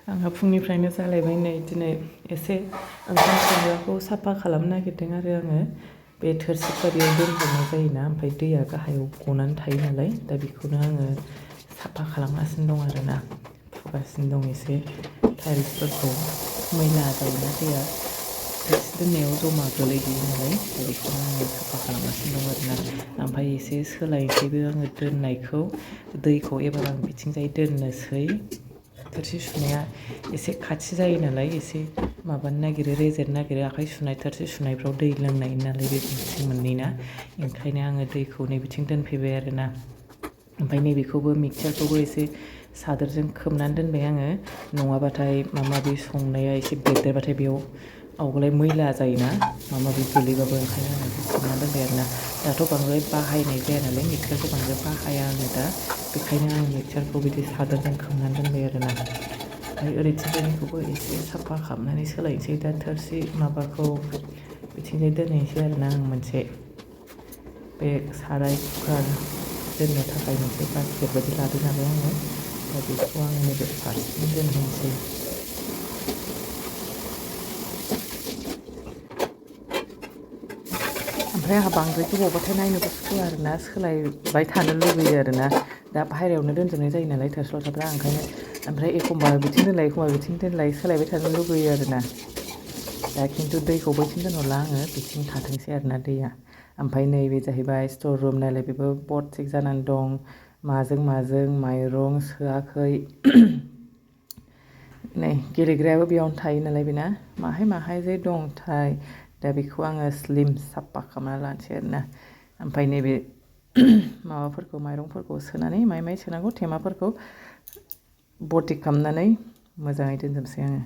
आंहा फुंनिफ्रायनो जालायबाय नै दिनै एसे ओंखाम संग्राखौ साफा खालामनो नागिरदों आरो आङो बे थोरसिफोरियाव दोनहरनाय जायोना ओमफ्राय दैया गाहायाव गनानै थायो नालाय दा बेखौनो आङो साफा खालामगासिनो दं आरोना फुगासिनो दं एसे टाइल्सफोरखौ मैला जायोना दैया थोरसि दोननायाव जमा गोलैहैयो नालाय दा बेखौनो आङो साफा खालामगासिनो दं आरोना ओमफ्राय एसे सोलायसैबो आङो दोननायखौ दैखौ एबार आं बिथिंजाय दोननोसै थोरसि सुनाया एसे खाथि जायो नालाय एसे माबानो नागिरो रेजेरनो नागिरो आखाइ सुनाय थोरसि सुनायफ्राव दै लोंनाय नालाय बे बिथिं मोननैना ओंखायनो आङो दैखौ नैबिथिं दोनफैबाय आरोना ओमफ्राय नैबेखौबो मिक्सारखौबो एसे सादोरजों खोबनानै दोनबाय आङो नङाबाथाय माबा माबि संनाया एसे बेरदेरबाथाय बेयाव आवगोलाय मैला जायोना माबा माबि गोलैबाबो ओंखायनो आङो खोबनानै दोनबाय आरोना दाथ' बांद्राय बाहायनाय जाया नालाय मिक्सारखौ बांद्राय बाहाया आङो दा बेखायनो आङो मिक्सारखौ बिदि सादोरजों खोबनानै दोनबाय आरोना ओमफ्राय ओरैथिंजायनिखौबो एसे साफा खालामनानै सोलायनोसै दा थोरसि माबाखौ बिथिंजाय दोनहैनोसै आरोना आं मोनसे बे साराय कुकार दोननो थाखाय मोनसे बास्केट बायदि लादों नालाय आङो दा बेखौ आङो नैबे फारसेथिं दोनहैनोसै ओमफ्राय आंहा बांद्राय गोबावबाथाय नायनोबो सुखुवा आरोना सोलायबाय थानो लुगैयो आरोना दा बाहेरायावनो दोनजोबनाय जायो नालाय थोरसि लथाफ्रा ओंखायनो ओमफ्राय एखमबा बिथिं दोनलाय एखमबा बिथिं दोनलाय सोलायबाय थानो लुगैयो आरोना दा खिन्थु दैखौ बैथिं दोनहरला आङो बिथिं थाथोंसै आरोना दैया ओमफ्राय नैबे जाहैबाय स्टर रुम नालाय बेबो बड थिक जानानै दं माजों माइरं सोआखै नै गेलेग्रायाबो बेयावनो थायो नालाय बेना माहाय जे दंथाय दा बेखौ आङो स्लिम साफा खालामना लानोसै आरोना ओमफ्राय नैबे माबाफोरखौ माइरंफोरखौ सोनानै माइ सोनांगौ थेमाफोरखौ बटिक खालामनानै मोजाङै दोनजोबसै आङो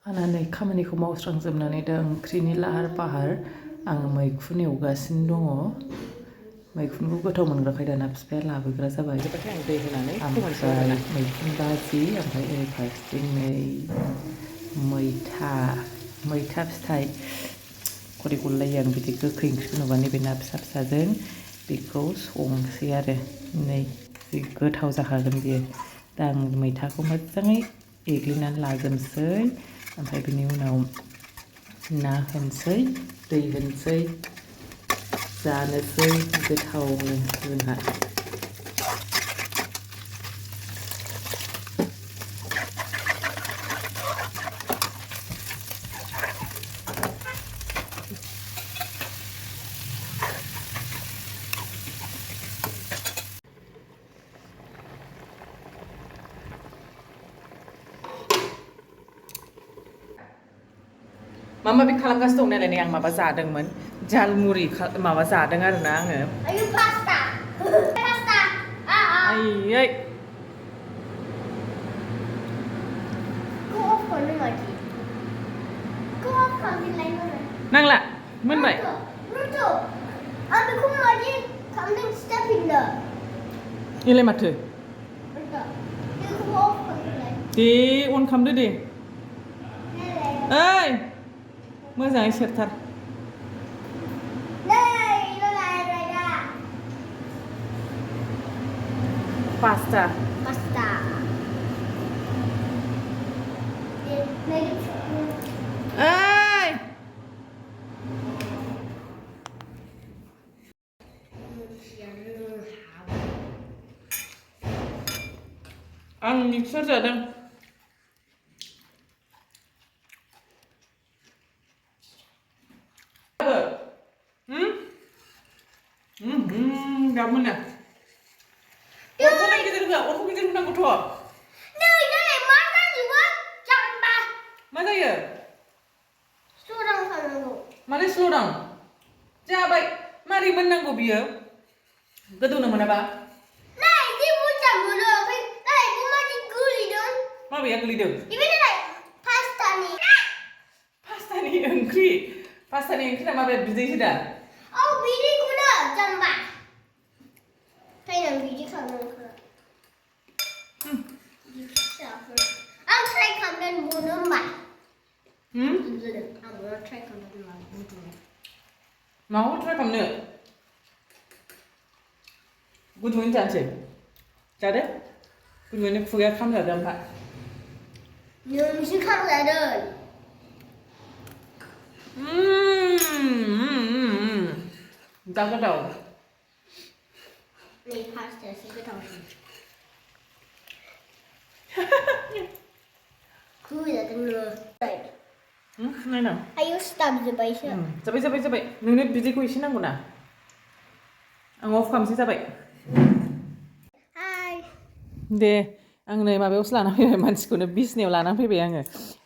आंना नै खामानिखौ मावस्रांजोबनानै दा ओंख्रिनि लाहार फाहार आङो मैखुन एवगासिनो दङ मैखुनखौ गोथाव मोनग्राखाय दाना बिफाया लाबोग्रा जाबाय ओमफ्राय मैखुन बाजि ओमफ्राय ओरै फारसेथिं नै मैथा फिथाइ खरि गलायो आं बिदि गोखै ओंख्रिखौ नुबा नैबे ना फिसा फिसाजों बेखौ संसै आरो नै गोथाव जाखागोन बियो दा आं मैथाखौ मोजाङै एग्लिनानै लाजोबसै ओमफ्राय बिनि उनाव ना होनोसै दै होनोसै जानोसै गोथावनो जोंहा माबा माबि खालामगासिनो दं नालाय नै आं माबा जादोंमोन जालमुरि माबा जादों आरोना आङो आयै नांला मोनबाय इलाय माथो दे अन खालामदो दे ओइ मोजाङै सेरथार पास्ता ओइ आं मिक्सार जादों गाबोन अरखौ गिदिर होनांगौथ' मा जायो माने स्ल' डाउन जाबाय मारै मोननांगौ बियो गोदौनो मोनाबा माबेया गोलैदों पास्तानि ओंख्रि पास्तानि ओंख्रिया माबे बिदैसो दा बिदैखौनो जाम्बा फैनानै बिदि खालामनांगौ आं ट्राइ खालामनानै बुनो होमबा आं ट्राइ खालामनानै बुनो माखौ ट्राइ खालामनो गुदुङैनो जानोसै जादो गुदुङैनो खुगाया खामजादो ओमफ्राय नोंसो खामजादों दा गोथाव नै पास्तायासो गोथावसिन खुजादों नोङो नायनां आयौ सिथाबजोब्बायसो जाबाय नोंनो बिदैखौ एसे नांगौ ना आं अफ खालामसै जाबाय हाय दे आं नै माबायावसो लाना फैबाय मानसिखौनो बिसनायाव लाना फैबाय आङो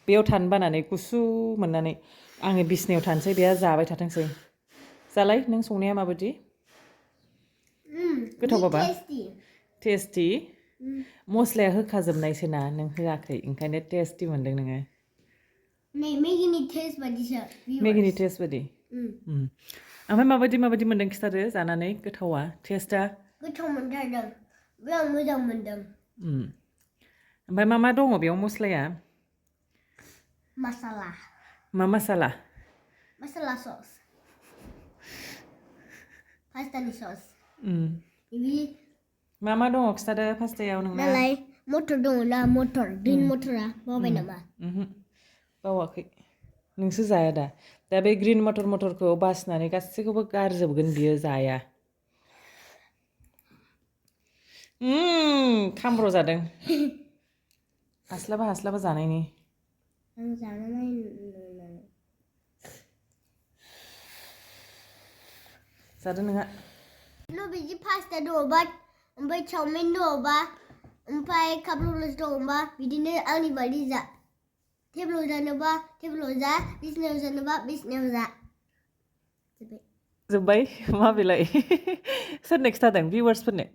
बेयाव थानो बानानै गुसु मोननानै आङो बिसनायाव थानोसै बेहा जाबाय थाथोंसै जालाय नों संनाया माबायदि गोथाव बाबा टेस्टि मस्लाया होखाजोबनायसो ना नों होआखै ओंखायनो टेस्टि मोनदों नोङो नै मेगिनि टेस्ट बायदिसो मेगिनि टेस्ट बायदि ओमफ्राय माबायदि मोनदों खिथादो जानानै गोथावा टेस्टआ गोथाव मोनथारदों आं मोजां मोनदों ओमफ्राय मा दङ बेयाव मस्लाया मासाला मा मासाला सस पास्तानि सस मा दङ खिथादो पास्तायाव नोंना दालाय मटर दङ ना मटर ग्रिन मटरा बावबाय नामा बावाखै नोंसो जाया दा बे ग्रिन मटरखौ बासिनानै गासैखौबो गारजोबगोन बियो जाया खामब्र' जादों हास्लाबा जानायनि आं जानो नायनो जादो नोंहा बिदि पास्ता दङबा ओमफ्राय चावमिन दङबा ओमफ्राय काप नुडल्स दङबा बिदिनो आंनि बायदि जा टेबोलाव जानोबा टेबोलाव जा बिसनायाव जानोबा बिसनायाव जा जोब्बाय माबेलाय सोरनो खिथादों भिउवार्सफोरनो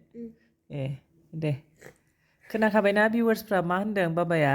ए दे खोनाखाबायना भिउवार्सफ्रा मा होनदों बाबाया